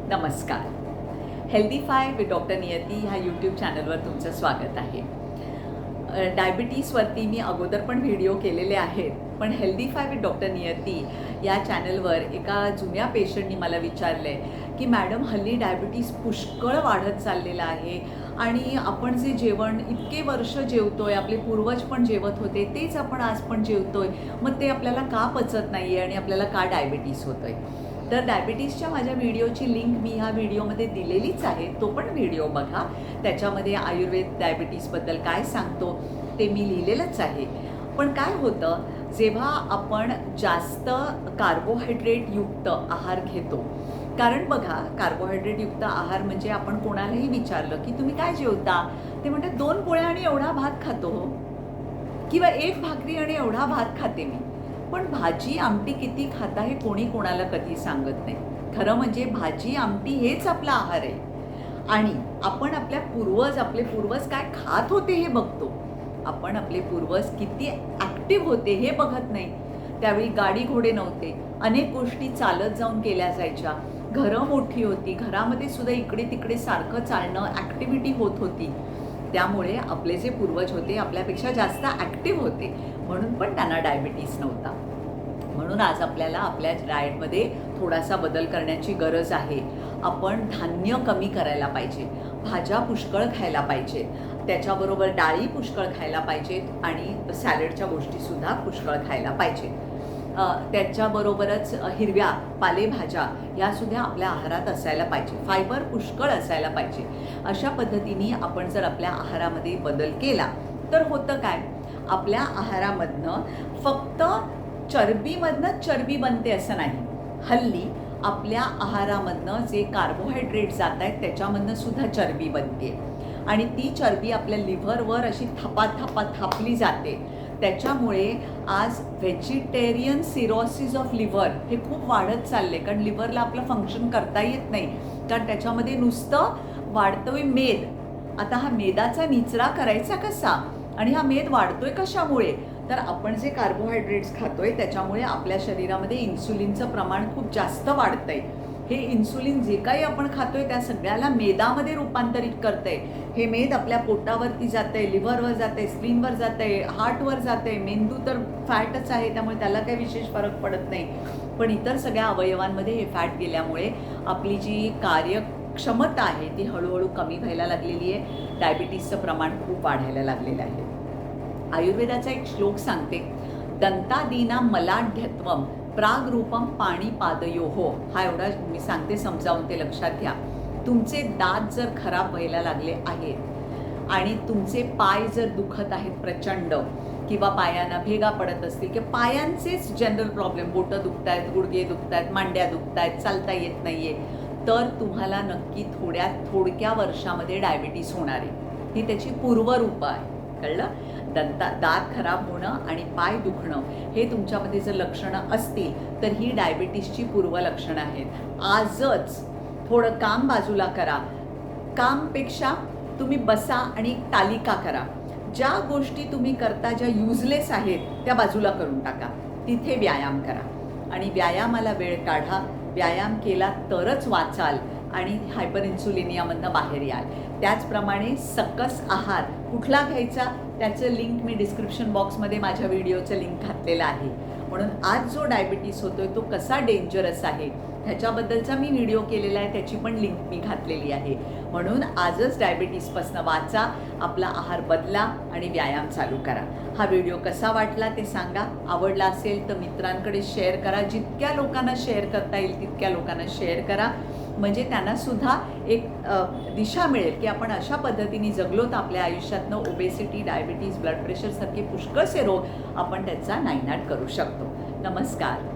नमस्कार. हेल्दीफाय with doctor नियती ह्या YouTube चॅनलवर तुमचं स्वागत आहे. डायबिटीसवरती मी अगोदर पण व्हिडिओ केलेले आहेत, पण हेल्दीफाय विथ डॉक्टर नियती या चॅनलवर एका जुन्या पेशंटनी मला विचारलं आहे की मॅडम, हल्ली डायबिटीस पुष्कळ वाढत चाललेलं आहे आणि आपण जे जेवण इतके वर्ष जेवतोय, आपले पूर्वज पण जेवत होते तेच आपण आज पण जेवतोय, मग ते आपल्याला का पचत नाही आहे आणि आपल्याला का डायबिटीस होतोय. तर डायबिटीसच्या माझ्या व्हिडिओची लिंक मी ह्या व्हिडिओमध्ये दिलेलीच आहे, तो पण व्हिडिओ बघा. त्याच्यामध्ये आयुर्वेद डायबिटीसबद्दल काय सांगतो ते मी लिहिलेलंच आहे. पण काय होतं, जेव्हा आपण जास्त कार्बोहायड्रेटयुक्त आहार घेतो, कारण बघा, कार्बोहायड्रेटयुक्त आहार म्हणजे आपण कोणालाही विचारलं की तुम्ही काय जेवता, ते म्हणतात 2 पोळ्या आणि एवढा भात खातो हो, किंवा 1 भाकरी आणि एवढा भात खाते मी. पण भाजी आमटी किती खाता हे कोणी कोणाला कधी सांगत नाही. खरं म्हणजे भाजी आमटी हेच आपला आहार आहे. आणि आपण आपले पूर्वज काय खात होते हे बघतो. आपण आपले पूर्वज किती ॲक्टिव्ह होते हे बघत नाही. त्यावेळी गाडी घोडे नव्हते, अनेक गोष्टी चालत जाऊन केल्या जायच्या, घरं मोठी होती, घरामध्ये सुद्धा इकडे तिकडे सारखं चालणं, ॲक्टिव्हिटी होत होती. त्यामुळे आपले जे पूर्वज होते आपल्यापेक्षा जास्त ॲक्टिव्ह होते, म्हणून पण त्यांना डायबिटीस नव्हता. म्हणून आज आपल्याला आपल्या डाएटमध्ये थोडासा बदल करण्याची गरज आहे. आपण धान्य कमी करायला पाहिजे, भाज्या पुष्कळ खायला पाहिजे, त्याच्याबरोबर डाळी पुष्कळ खायला पाहिजेत आणि सॅलडच्या गोष्टीसुद्धा पुष्कळ खायला पाहिजे. त्याच्याबरोबरच हिरव्या पालेभाज्या यासुद्धा आपल्या आहारात असायला पाहिजे, फायबर पुष्कळ असायला पाहिजे. अशा पद्धतीने आपण जर आपल्या आहारामध्ये बदल केला तर होतं काय, आपल्या आहारामधनं फक्त चरबीमधनं चरबी बनते असं नाही. हल्ली आपल्या आहारामधनं जे कार्बोहायड्रेट जात आहेत त्याच्यामधनं सुद्धा चरबी बनते आणि ती चरबी आपल्या लिव्हरवर अशी थापली जाते. त्याच्यामुळे आज व्हेजिटेरियन सिरोसिस ऑफ लिव्हर हे खूप वाढत चालले, कारण लिव्हरला आपलं फंक्शन करता येत नाही, कारण त्याच्यामध्ये नुसतं वाढतोय मेद. आता हा मेदाचा निचरा करायचा कसा आणि हा मेद वाढतोय कशामुळे, तर आपण जे कार्बोहायड्रेट्स खातोय त्याच्यामुळे आपल्या शरीरामध्ये इन्सुलिनचं प्रमाण खूप जास्त वाढतंय. हे इन्सुलिन जे काही आपण खातोय त्या सगळ्याला मेदामध्ये रूपांतरित करतंय. हे मेद आपल्या पोटावरती जातंय, लिव्हरवर जातंय, स्प्लीनवर जातंय, हार्टवर जातंय. मेंदू तर फॅटच आहे त्यामुळे त्याला काही विशेष फरक पडत नाही, पण इतर सगळ्या अवयवांमध्ये हे फॅट गेल्यामुळे आपली जी कार्यक्षमता आहे ती हळूहळू कमी व्हायला लागलेली आहे. डायबिटीसचं प्रमाण खूप वाढायला लागलेलं आहे. आयुर्वेदाचा एक श्लोक सांगते, दंतादीना मलाढ्यत्वम प्रागरूपम पाणीपादयोः. हा एवढा मी सांगते समजावून, ते लक्षात घ्या. तुमचे दात जर खराब व्हायला लागले आहेत आणि तुमचे पाय जर दुखत आहेत प्रचंड, किंवा पायांना भेगा पडत असतील, किंवा पायांचेच जनरल प्रॉब्लेम, बोटं दुखत आहेत, गुडघे दुखत आहेत, मांड्या दुखत आहेत, चालता येत नाही आहे, तर तुम्हाला नक्की थोडक्या वर्षामध्ये डायबिटीस होणार आहे. ही त्याची पूर्वरूपं आहे. कळलं? दात खराब होणं आणि पाय दुखणं हे तुमच्यामध्ये जर लक्षणं असतील तर ही डायबिटीसची पूर्वलक्षणं आहेत. आजच थोडं काम बाजूला करा. कामपेक्षा तुम्ही बसा आणि एक तालिका करा. ज्या गोष्टी तुम्ही करता ज्या युजलेस आहेत त्या बाजूला करून टाका. तिथे व्यायाम करा आणि व्यायामाला वेळ काढा. व्यायाम केला तरच वाचाल आणि हायपर इन्सुलिनियामधनं बाहेर याल. त्याचप्रमाणे सकस आहार कुठला घ्यायचा त्याचं लिंक मी डिस्क्रिप्शन बॉक्समध्ये माझ्या व्हिडिओचं लिंक घातलेलं आहे. म्हणून आज जो डायबिटीस होतोय तो कसा डेंजरस आहे ह्याच्याबद्दलचा मी व्हिडिओ केलेला आहे, त्याची पण लिंक मी घातलेली आहे. म्हणून आजच डायबिटीसपासून वाचा, आपला आहार बदला आणि व्यायाम चालू करा. हा व्हिडिओ कसा वाटला ते सांगा. आवडला असेल तर मित्रांकडे शेअर करा. जितक्या लोकांना शेअर करता येईल तितक्या लोकांना शेअर करा, म्हणजे त्यांनासुद्धा एक दिशा मिळेल की आपण अशा पद्धतीने जगलो तर आपल्या आयुष्यातनं ओबेसिटी, डायबिटीज, ब्लड प्रेशरसारखे पुष्कळसे रोग आपण त्याचा नायनाट करू शकतो. नमस्कार.